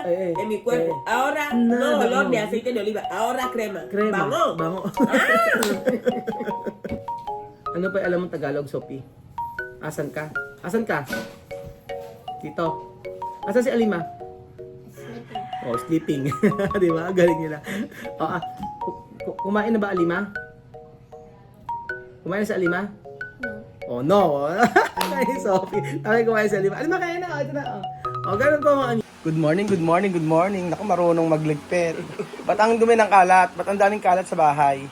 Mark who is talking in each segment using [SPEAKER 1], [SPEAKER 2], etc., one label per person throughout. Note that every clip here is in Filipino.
[SPEAKER 1] en mi cuerpo. Ahora no olor de aceite de oliva, ahora crema. Bango.
[SPEAKER 2] Bango. Ano pa alam mong Tagalog, Sophie? Asan ka? Asan ka? Dito. Asan si Alima? Oh, sleeping. Di ba? Galing nila. Oh, kumain na ba Alima? Kumain na si Alima? Oh, no. Ay, Sophie. Ay, kumain si Alima. Alima, kaya na. Ito na. Oh, ganun po mga Good morning, good morning, good morning. Naku, marunong magligpit. Ba't ang dumi ng kalat? Ba't ang daming kalat sa bahay?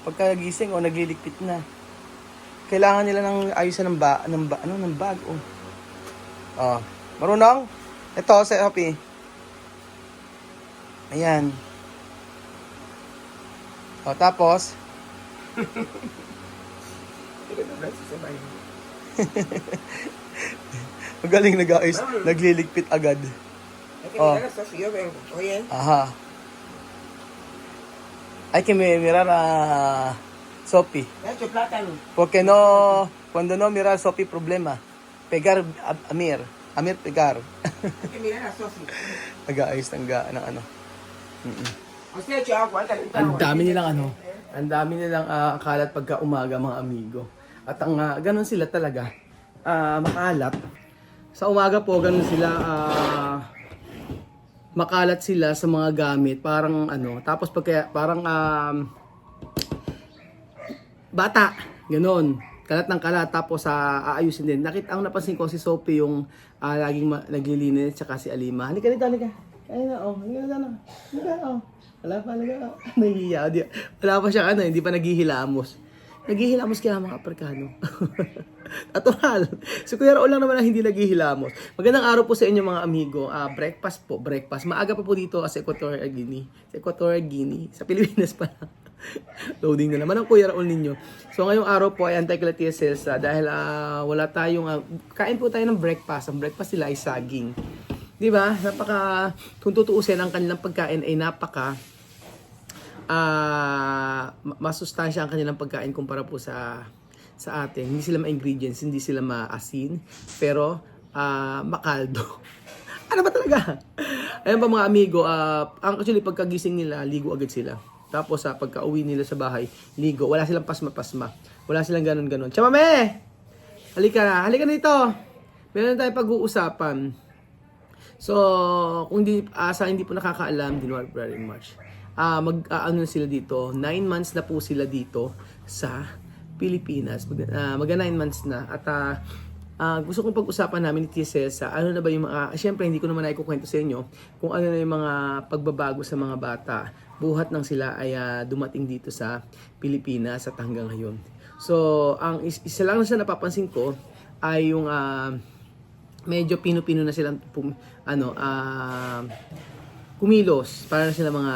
[SPEAKER 2] Pagkagising, nagliligpit na. Kailangan nila ng ayusan ng bag, oh. Oh, marunong? Ito, sa Sophie. Ayan. Oh, tapos. Magaling nag-ayos. Nagliligpit agad. Oh. Aha. Hay que mirar a Sophie. Porque no, cuando no mirar Sophie problema. Pegar Amir. Amir pegar.
[SPEAKER 1] Hay que mirar a Sophie.
[SPEAKER 2] Nag-ayos ng ano. Ang dami nilang ang dami nilang kalat pagka umaga mga amigo. At ang ganun sila talaga, makalat. Sa umaga po ganun sila, makalat sila sa mga gamit, parang tapos pagka parang bata, ganun. Kalat ng kalat, tapos aayusin din. Ang napansin ko si Sophie yung laging naglilinis, tsaka si Alima. Halika dito, halika. Ayun na, halika na. Halika, Wala pa, halika. Nahihiya. Wala pa siya, hindi pa naghihilamos. Naghihilamos kaya mga Aprikano. Natural. Si Kuya Raul lang naman ang hindi naghihilamos. Magandang araw po sa inyo mga amigo. Breakfast po, breakfast. Maaga pa po dito sa Equatorial Guinea. Sa Equatorial Guinea. Sa Pilipinas pa lang. Loading na naman ang Kuya Raul ninyo. So ngayong araw po ay Antay-Calatia Celsa dahil wala tayong kain po tayo ng breakfast. Ang breakfast nila ay saging. 'Di ba? Kung tutuusin ang kanilang pagkain ay napaka masustansya ang kanilang pagkain kumpara po sa atin. Hindi sila ma-ingredients, hindi sila maasin, pero makaldo. Ano ba talaga? Ayan pa mga amigo, actually pagkagising nila, ligo agad sila. Tapos pagka-uwi nila sa bahay, ligo. Wala silang pasma-pasma. Wala silang ganun-ganun. Chamame! Halika dito. Meron tayong pag-uusapan. So, kung hindi po nakakaalam, January, February, March. Ano sila dito? 9 months na po sila dito sa Pilipinas. Mag 9 months na. At gusto kong pag-usapan namin ni Tia Celsa, ano na ba yung mga, siyempre hindi ko naman na ikukwento sa inyo kung ano na yung mga pagbabago sa mga bata. Buhat nang sila ay dumating dito sa Pilipinas at hanggang ngayon. So, ang isa lang na napapansin ko ay yung medyo pino-pino na silang kumilos. Para na sila mga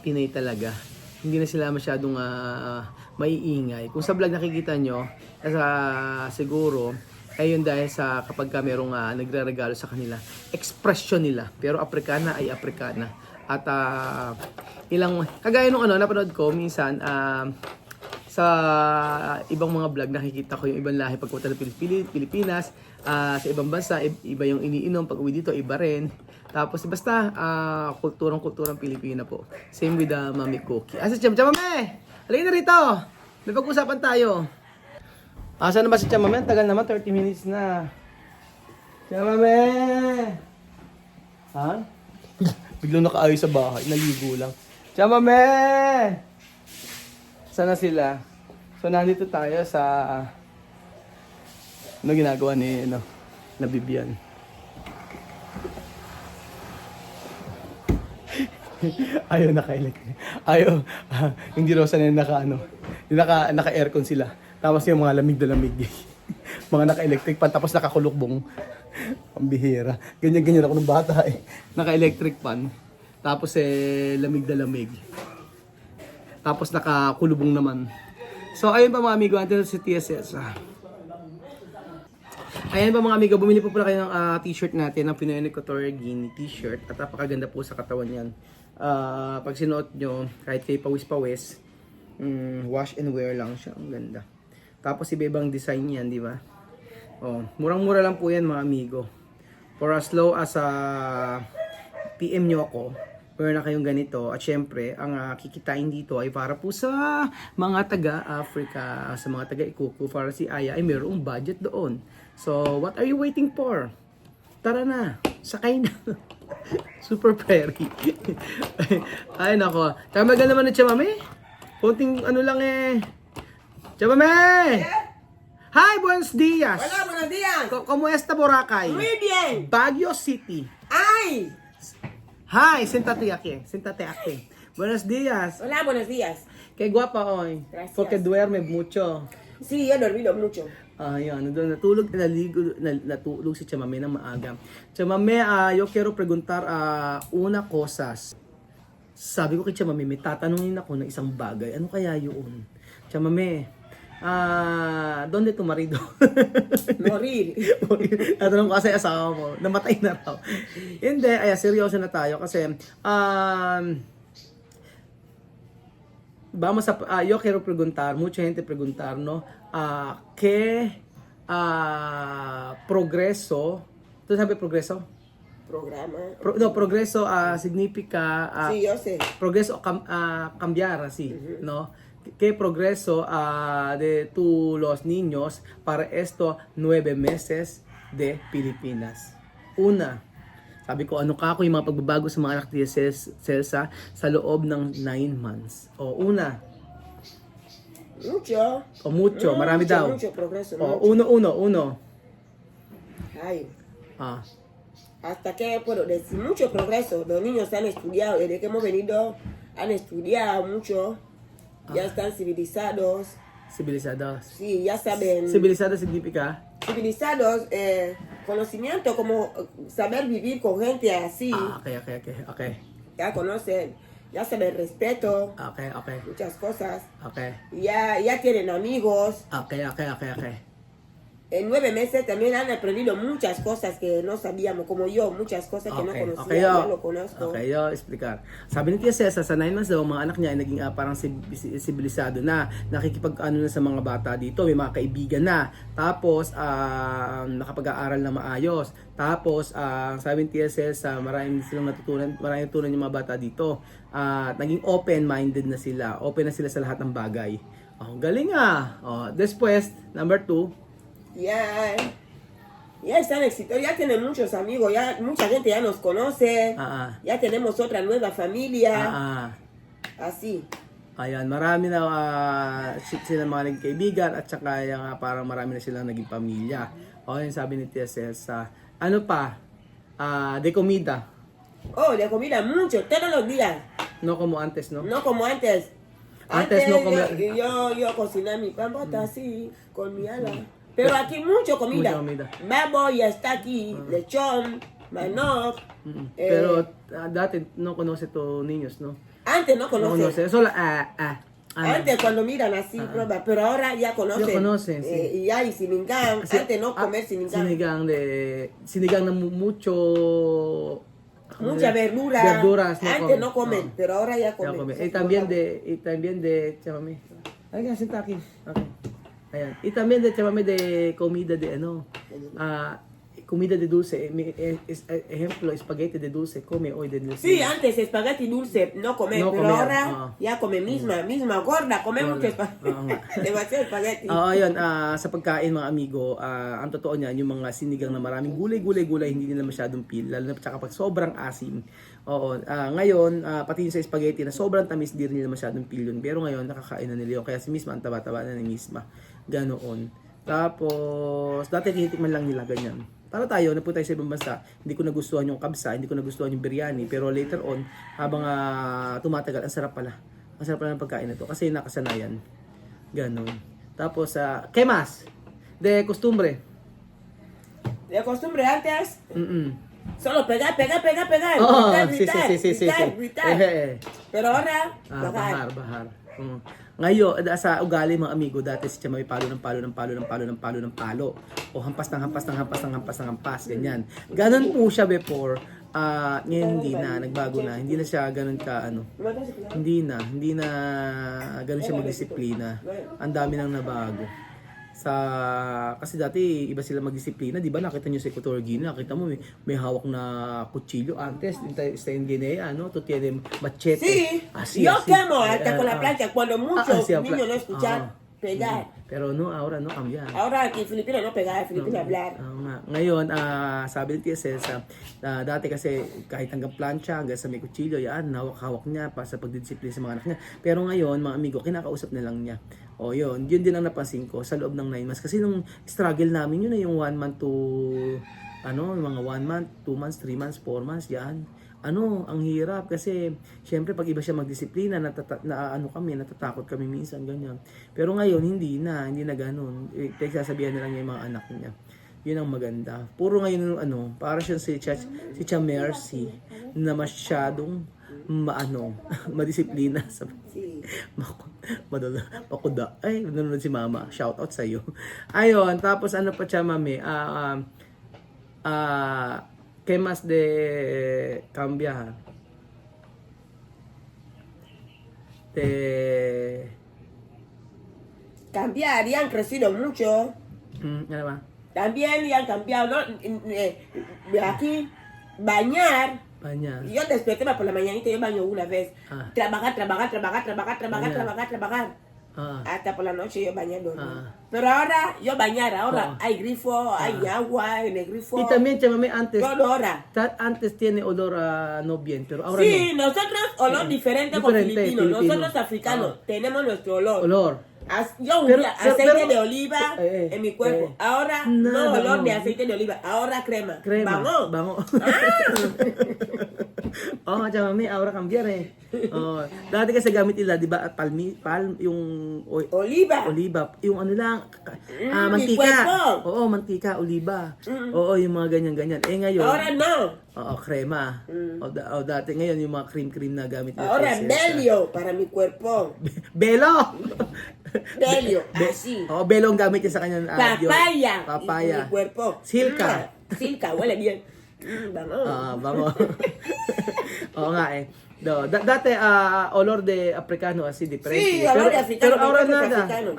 [SPEAKER 2] Pinay talaga. Hindi na sila masyadong maiingay. Kung sa vlog nakikita nyo, siguro, ayun dahil sa kapag merong nagre-regalo sa kanila, expression nila. Pero Aprikana ay Aprikana. At kagaya nung napanood ko minsan, sa ibang mga vlog nakikita ko yung ibang lahi pagpunta ng Pilipinas, sa ibang bansa iba yung iniinom, pag uwi dito iba rin. Tapos basta kulturang Pilipina po. Same with Mami Cookie. Si Chamame! Halika na rito! May pag-usapan tayo. Saan na ba si Chamame? Tagal naman, 30 minutes na. Chamame! Ha? Biglang nakaayos sa bahay, naligo lang. Chamame! Sana sila. So nandito tayo sa ginagawa ni na Bibian. Ayaw naka-electric. Ayaw hindi raw sanay naka-aircon sila. Tapos yung mga lamig na lamig. Mga naka-electric pan tapos nakakulukbong. Pambihira. Ganyan ako ng bata eh. Naka-electric pan. Tapos lamig na lamig. Tapos nakakulubong naman. So ayun pa mga amigo, antes si Tia Celsa. Ayan pa mga amigo, bumili po pala kayo ng t-shirt natin, ng Pinoy Equatorial Guinea t-shirt. At napakaganda po sa katawan yan. Pag sinuot nyo, kahit kayo pawis-pawis, wash and wear lang siya. Ang ganda. Tapos iba-ibang design yan, di ba? Murang-mura lang po yan mga amigo. For as low as PM nyo ako, meron na kayong ganito. At syempre, ang kikitain dito ay para po sa mga taga-Africa, sa mga taga-Ikuku, para si Aya ay mayroong budget doon. So, what are you waiting for? Tara na, sakay na. Super prairie. Ay, nako. Tamagal naman na Chamame. Kunting ano lang eh. Chamame! Hi, buenos dias.
[SPEAKER 1] Hola, buenos días.
[SPEAKER 2] Kumusta Boracay?
[SPEAKER 1] Muy bien.
[SPEAKER 2] Baguio City.
[SPEAKER 1] Ay.
[SPEAKER 2] Hi, sentate aquí. Sentate aquí. Buenos días.
[SPEAKER 1] Hola, buenos días.
[SPEAKER 2] Qué guapa hoy.
[SPEAKER 1] Gracias.
[SPEAKER 2] Porque duerme mucho.
[SPEAKER 1] Sí, he dormido mucho.
[SPEAKER 2] Ayan, natulog, natulog si Chamame ng maaga. Chamame, yo quiero preguntar una cosas. Sabi ko kay Chamame, may tatanungin ako ng isang bagay. Ano kaya yun? Chamame, donde tu marido?
[SPEAKER 1] Morir.
[SPEAKER 2] Tatanong ko kasi asawa mo, namatay na raw. Hindi, seryoso na tayo kasi vamos a yo quiero preguntar, mucha gente preguntar, ¿no? ¿Qué progreso? ¿Tú sabes progreso?
[SPEAKER 1] Programa.
[SPEAKER 2] Progreso significa
[SPEAKER 1] Sí, yo sé.
[SPEAKER 2] progreso cambiar así, ¿no? ¿Qué progreso de los niños para estos 9 meses de Pilipinas? Una, sabi ko, ano ka ako yung mga pagbabago sa mga anak ni Celsa sa loob ng 9 months? O, una.
[SPEAKER 1] Mucho.
[SPEAKER 2] O, mucho. Marami daw.
[SPEAKER 1] Mucho progreso.
[SPEAKER 2] O,
[SPEAKER 1] Mucho.
[SPEAKER 2] uno.
[SPEAKER 1] Ay.
[SPEAKER 2] Ah.
[SPEAKER 1] Hasta que puedo decir mucho progreso. Los niños han estudiado. Desde que hemos venido, han estudiado mucho. Ya están civilizados.
[SPEAKER 2] Civilizados.
[SPEAKER 1] Sí, ya saben.
[SPEAKER 2] Civilizado significa?
[SPEAKER 1] Civilizados, conocimiento como saber vivir con gente así.
[SPEAKER 2] Okay.
[SPEAKER 1] Ya conocen, ya saben respeto,
[SPEAKER 2] Okay.
[SPEAKER 1] muchas cosas.
[SPEAKER 2] Okay.
[SPEAKER 1] Ya tienen amigos.
[SPEAKER 2] Okay.
[SPEAKER 1] En 9 meses también han aprendido muchas cosas que no sabíamos, como yo, muchas cosas que no conocía, ya lo conozco.
[SPEAKER 2] Okay, yo explicar. Sabi ni Tia Cesa, sa 9 months daw, mga anak niya ay naging parang sibilisado na, nakikipag-ano na sa mga bata dito, may mga kaibigan na, tapos nakapag-aaral na maayos, tapos sabi ni Tia Cesa, marami silang natutunan yung mga bata dito, naging open-minded na sila, open na sila sa lahat ng bagay. Galing después, number 2,
[SPEAKER 1] Ya están exitosos, ya tienen muchos amigos, ya mucha gente ya nos conoce, ya tenemos otra nueva familia, así.
[SPEAKER 2] Ayan, marami na sila mga naging kaibigan at saka parang marami na silang naging pamilya. Yun sabi ni Tia Celsa. Ano pa? De comida.
[SPEAKER 1] Oh, de comida mucho, todos los días.
[SPEAKER 2] No como antes, ¿no?
[SPEAKER 1] No como antes.
[SPEAKER 2] Antes no comía.
[SPEAKER 1] Yo cociné mi pan así, con mi ala. Pero aquí mucho comida.
[SPEAKER 2] Mucha comida.
[SPEAKER 1] Baboy ya está aquí, lechón, manok.
[SPEAKER 2] Pero dati no conoce to niños, ¿no?
[SPEAKER 1] Antes no
[SPEAKER 2] No
[SPEAKER 1] conoce.
[SPEAKER 2] conoce. Solo
[SPEAKER 1] Antes cuando miran así, prueba, pero ahora ya conocen.
[SPEAKER 2] Ya conocen, sí.
[SPEAKER 1] Y hay sinigang.
[SPEAKER 2] Sí,
[SPEAKER 1] Antes no comer sinigang.
[SPEAKER 2] Sinigang na mucho.
[SPEAKER 1] Mucha verdura.
[SPEAKER 2] Verduras.
[SPEAKER 1] Antes no comen, pero ahora ya comen.
[SPEAKER 2] Y también de chamame. Ay, senta aquí. Okay. Ayan. Y también de chamame de comida de comida de dulce. Ejemplo, espagueti de dulce. Come hoy de dulce.
[SPEAKER 1] Sí, antes espagueti dulce no comer,
[SPEAKER 2] No
[SPEAKER 1] pero
[SPEAKER 2] comer,
[SPEAKER 1] ahora ya come misma gorda, come mucho espagueti. Demasiado espagueti.
[SPEAKER 2] Ayun, sa pagkain mga amigo, ang totoo niyan, yung mga sinigang na maraming gulay, hindi nila masyadong feel, lalo na kapag sobrang asim. Ngayon, pati sa spaghetti na sobrang tamis, di rin nila masyadong feel yun. Pero ngayon, nakakain na nila yun. Kaya si Misma, ang taba-taba na ni Misma. Ganoon. Tapos, dati tinitikman lang nila ganyan. Para tayo, napunta tayo sa ibang bansa, hindi ko nagustuhan yung kabsa, hindi ko nagustuhan yung biryani. Pero later on, habang tumatagal, ang sarap pala. Ang sarap pala ng pagkain na to. Kasi nakasanayan. Ganon. Tapos, ¿qué más? De costumbre.
[SPEAKER 1] De costumbre antes, solo pegar.
[SPEAKER 2] Oh,
[SPEAKER 1] Gritar,
[SPEAKER 2] sí.
[SPEAKER 1] gritar. Pero ahora,
[SPEAKER 2] Bahar. Ngayon, sa ugali mga amigo, dati si Chamay palo ng palo. O hampas, ganyan. Ganon po siya before. Ngayon hindi na, nagbago na. Hindi na siya ganon ka, hindi na ganon siya magdisiplina. Ang dami nang nabago. Kasi dati iba sila magdisiplina, di ba? Nakita niyo sa Equatorial Guinea, nakita mo may hawak na kutsilyo. Antes, en Guinea, ¿no? Tú tienes machete.
[SPEAKER 1] Sí,
[SPEAKER 2] Así,
[SPEAKER 1] yo
[SPEAKER 2] así.
[SPEAKER 1] quemo hasta con la plancha cuando muchos
[SPEAKER 2] así,
[SPEAKER 1] niños no escuchan pegar.
[SPEAKER 2] Pero no, ahora no cambia.
[SPEAKER 1] Ahora aquí en Filipinas no pegar, en Filipinas hablar.
[SPEAKER 2] Ngayon, sabi ni TSS, dati kasi kahit hanggang plancha, hanggang sa may kutsilyo, yan, hawak-hawak niya pa sa pagdidisiplina sa mga anak niya. Pero ngayon, mga amigo, kinakausap na lang niya. O yun din ang napansin ko sa loob ng 9 months. Kasi nung struggle namin, yun na yung 1 month to, mga 1 month, 2 months, 3 months, 4 months, yan. Ang hirap kasi syempre pag iba siya magdisiplina, natatakot kami minsan, ganyan. Pero ngayon, hindi na ganun. Sasabihan na lang niya yung mga anak niya. Yun ang maganda. Puro ngayon para siyang si Cha Mercy na masyadong madisiplina sa makuda. Ay, nanonood si Mama. Shout out sa iyo. Ayun, tapos pa siya, mami? ¿Qué más de cambia?
[SPEAKER 1] Cambiar, y han crecido mucho.
[SPEAKER 2] Ano ba?
[SPEAKER 1] También ya han cambiado, ¿no? Aquí, bañar. Yo desperté por la mañanita, yo baño una vez. Trabajar. Hasta por la noche yo bañando. Pero ahora yo bañar, hay grifo, hay agua en el grifo.
[SPEAKER 2] Y también, chamame, antes.
[SPEAKER 1] Todo ahora.
[SPEAKER 2] Antes tiene olor a no bien, pero ahora
[SPEAKER 1] sí,
[SPEAKER 2] no.
[SPEAKER 1] Nosotros olor diferente con filipinos. Nosotros africanos tenemos nuestro olor. Yo aceite de oliva en mi cuerpo. Ahora no olor de aceite de oliva, ahora crema.
[SPEAKER 2] Bango. Chamame, ahora cambiar dati kasi gamit nila, di ba, yung
[SPEAKER 1] oliva,
[SPEAKER 2] yung mantika. Oo, mantika, oliva. Oo, yung mga ganyan. Ngayon,
[SPEAKER 1] ahora no.
[SPEAKER 2] Crema. Dati ngayon yung mga cream na gamit nila.
[SPEAKER 1] Ahora belio para mi cuerpo.
[SPEAKER 2] Belo.
[SPEAKER 1] Belio, así.
[SPEAKER 2] Belo ang gamit niya sa kanyang
[SPEAKER 1] papaya. Mi cuerpo.
[SPEAKER 2] Silka,
[SPEAKER 1] huele bien.
[SPEAKER 2] Bango. Oo nga dati olor de africano así diferente.
[SPEAKER 1] Sí, olor de africano.
[SPEAKER 2] Pero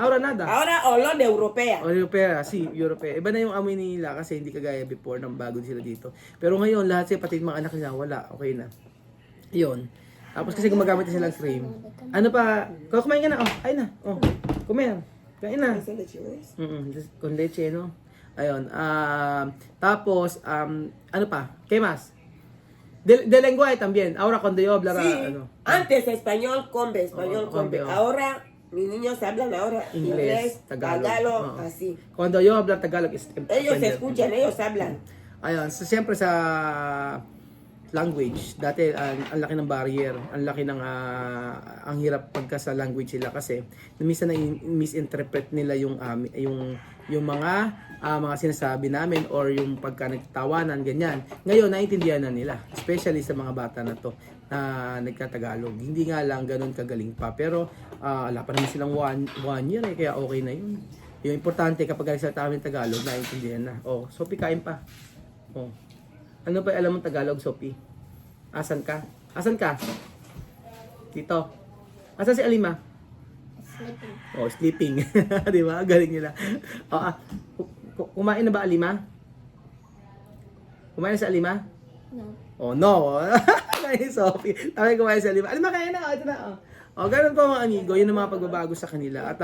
[SPEAKER 2] ahora nada.
[SPEAKER 1] Ahora olor de europea.
[SPEAKER 2] Europea. Iba na yung amoy nila kasi hindi kagaya before nang bago sila dito. Pero ngayon lahat sila pati mga anak nila wala. Okay na. Yun. Tapos kasi gumagamit na silang cream. Ano pa? Kumain ka na. Ay na. Kumain. Kain na. Con leche, no? Ayun. Tapos, ano pa? ¿Qué más? De lenguaje también. Ahora cuando yo hablara...
[SPEAKER 1] Sí. Antes español combe. Ahora mis niños hablan inglés, Tagalog, así.
[SPEAKER 2] Cuando yo hablo Tagalog...
[SPEAKER 1] Ellos escuchan, ellos hablan.
[SPEAKER 2] Ayun. Siyempre sa language, dati ang laki ng barrier, ang laki ng ang hirap pagka sa language sila kasi minsan na misinterpret nila yung mga sinasabi namin or yung pagka nagtawanan ganyan. Ngayon naiintindihan na nila, especially sa mga bata na to na nagtatagalog. Hindi nga lang ganoon kagaling pa pero wala pa naman silang one year kaya okay na yun. Yung importante kapag nagsalita kami ng Tagalog, naiintindihan na. Sophie, kain pa. Ano pa alam mo Tagalog, Sophie? Asan ka? Dito. Asan si Alima? Sleeping. Di ba? Galing nila. Kumain na ba Alima? Kumain na si Alima? No. No. Kain Sophie. Tama kumain si Alima. Alima, kain na. Ito na. Ganun po mga amigo. Yun ang mga pagbabago sa kanila. At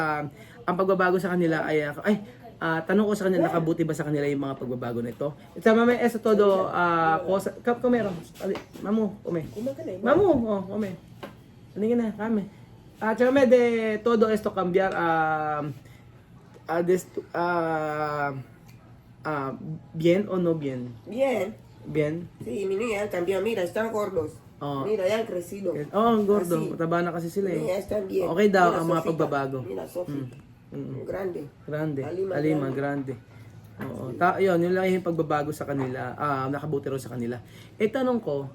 [SPEAKER 2] ang pagbabago sa kanila ay tanong ko sa kanila, nakabuti ba sa kanila yung mga pagbabago nito? Mami, eso todo, comero. Mamu, come. Mamu, come. Halika na, kame. Chame de todo esto cambiar bien o no bien? Bien.
[SPEAKER 1] Sí, mi niña cambió, mira, están gordos. Mira, ya han crecido.
[SPEAKER 2] Ang gordo. Mataba na kasi sila
[SPEAKER 1] Ya están bien.
[SPEAKER 2] Okay daw
[SPEAKER 1] mira,
[SPEAKER 2] ang mga
[SPEAKER 1] Sofita.
[SPEAKER 2] pagbabago.
[SPEAKER 1] Mira, Sophie. Grande.
[SPEAKER 2] Alima, grande. Yun lang yung pagbabago sa kanila. Nakabuti rin sa kanila. Tanong ko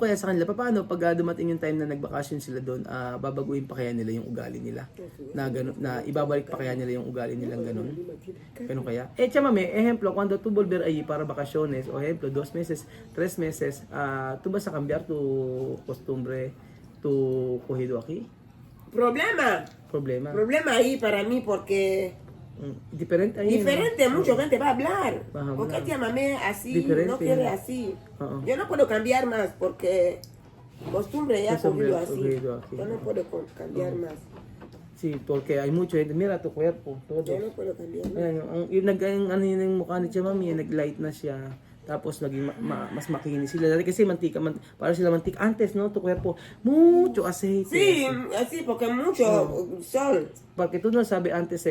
[SPEAKER 2] kaya sa kanila, paano pag dumating yung time na nagbakasyon sila doon, babaguhin pa kaya nila yung ugali nila? Na ibabalik pa kaya nila yung ugali nilang ganun? Ganun kaya? Chamame, ejemplo, cuando tú volver allí para vacaciones, o ejemplo, 2 meses, 3 meses, tú vas a cambiar tu costumbre, tu cogido aquí?
[SPEAKER 1] Problema ahí para mí porque
[SPEAKER 2] Diferente ahí.
[SPEAKER 1] Diferente, mucha gente va a hablar.
[SPEAKER 2] Va a hablar.
[SPEAKER 1] ¿Por qué te llamé así?
[SPEAKER 2] Diferente.
[SPEAKER 1] No quiere así. Yo no puedo cambiar más porque costumbre ya
[SPEAKER 2] Costumbre
[SPEAKER 1] cogido así.
[SPEAKER 2] cogido aquí.
[SPEAKER 1] Yo no puedo cambiar más.
[SPEAKER 2] Sí, porque hay mucha gente. Mira tu cuerpo, todo.
[SPEAKER 1] Yo no puedo cambiar más.
[SPEAKER 2] Ayan, ano yun yung mukha ni Tia Mami, nag-light na siya. Tapos naging mas makinis sila. Dati kasi mantika, para sila mantika. Antes, no, tu cuerpo, mucho aceite.
[SPEAKER 1] Sí, así, porque mucho sol.
[SPEAKER 2] Porque tú no sabes antes,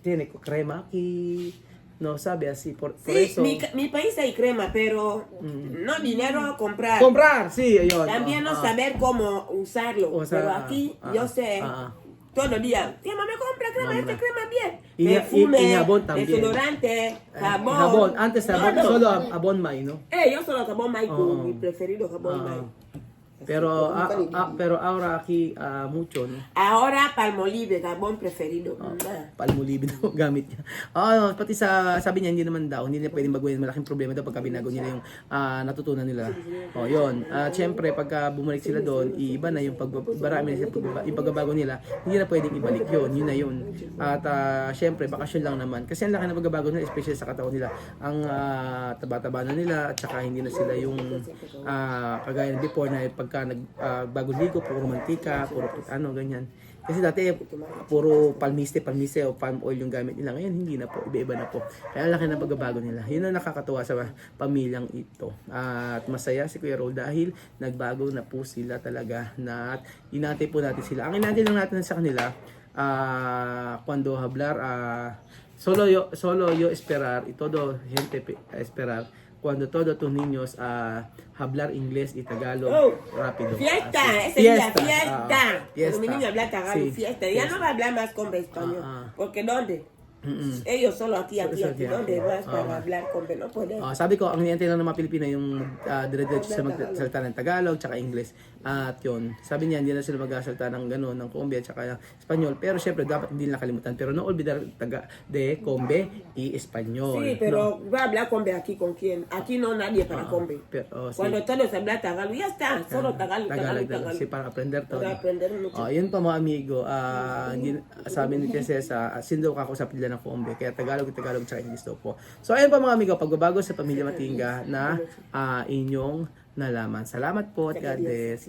[SPEAKER 2] tiene crema aquí. No sabe así, por
[SPEAKER 1] Sí,
[SPEAKER 2] eso.
[SPEAKER 1] mi país hay crema, pero no dinero a comprar.
[SPEAKER 2] Comprar, sí, ayun.
[SPEAKER 1] También no saber cómo usarlo.
[SPEAKER 2] O sea,
[SPEAKER 1] pero aquí yo sé. Todo el día, tía, me compra crema, esta crema bien.
[SPEAKER 2] Y
[SPEAKER 1] Perfume,
[SPEAKER 2] jabón también.
[SPEAKER 1] desodorante, jabón.
[SPEAKER 2] Jabón, antes jabón,
[SPEAKER 1] todo.
[SPEAKER 2] solo jabón May, ¿no?
[SPEAKER 1] Yo solo jabón May, mi preferido jabón May.
[SPEAKER 2] Pero pero ahora aquí mucho, no?
[SPEAKER 1] Ahora Palmolive, jabón preferido.
[SPEAKER 2] Palmolive daw gamit niya. Pati sabi niya hindi naman daw, hindi niya pwedeng baguhin, malaking problema daw pagka binago nila yung natutunan nila. Yun. Syempre pagka bumalik sila doon, iiba na yung marami na yung pagbabago nila, hindi na pwedeng ibalik yun. Yun na yun. At syempre bakasyon lang naman kasi ang laki ng pagbabago nila, especially sa katawan nila. Ang taba-taba na nila at saka hindi na sila yung kagaya ng before na pagka bago ligo, puro mantika, puro ano, ganyan. Kasi dati, puro palmiste o palm oil yung gamit nila. Ngayon, hindi na po. Iba-iba na po. Kaya laki ng pagbabago nila. Yun ang nakakatuwa sa pamilyang ito. At masaya si Kuya Raul dahil nagbago na po sila talaga. At inatay po natin sila. Ang inatay lang natin sa kanila, cuando hablar, solo yo esperar, y todo gente esperar, cuando todos tus niños hablar inglés y Tagalog rápido.
[SPEAKER 1] Fiesta, ese día, fiesta.
[SPEAKER 2] Fiesta.
[SPEAKER 1] Cuando mi niño habla Tagalog,
[SPEAKER 2] Sí,
[SPEAKER 1] fiesta. Ya no va a hablar más con español. Porque ¿dónde? Ellos solo aquí. ¿Dónde vas para hablar con no puede?
[SPEAKER 2] Sabi ko, ang niyante lang ng mga Pilipino yung dire-diretso sa magsalita ng Tagalog tsaka English. At yun, sabi niya, hindi na sila magsasalita ng gano'n, ng Combe at saka Espanyol. Pero syempre, dapat hindi nakalimutan. Pero no olvidar de Combe y Espanyol.
[SPEAKER 1] Sí, pero va a hablar Combe aquí con quién. Aquí no nadie para Combe. Cuando todos hablan Tagalog, ya está. Solo Tagalog.
[SPEAKER 2] Sí, para aprender todo.
[SPEAKER 1] Para aprender mucho.
[SPEAKER 2] Yun pa mga amigo, sabi ni Tessa, sindo kakusap nila ng Combe. Kaya Tagalog tsaka English daw po. So ayun pa mga amigo, pagbabago sa Pamilya Matinga na inyong nalaman. Salamat po at God bless.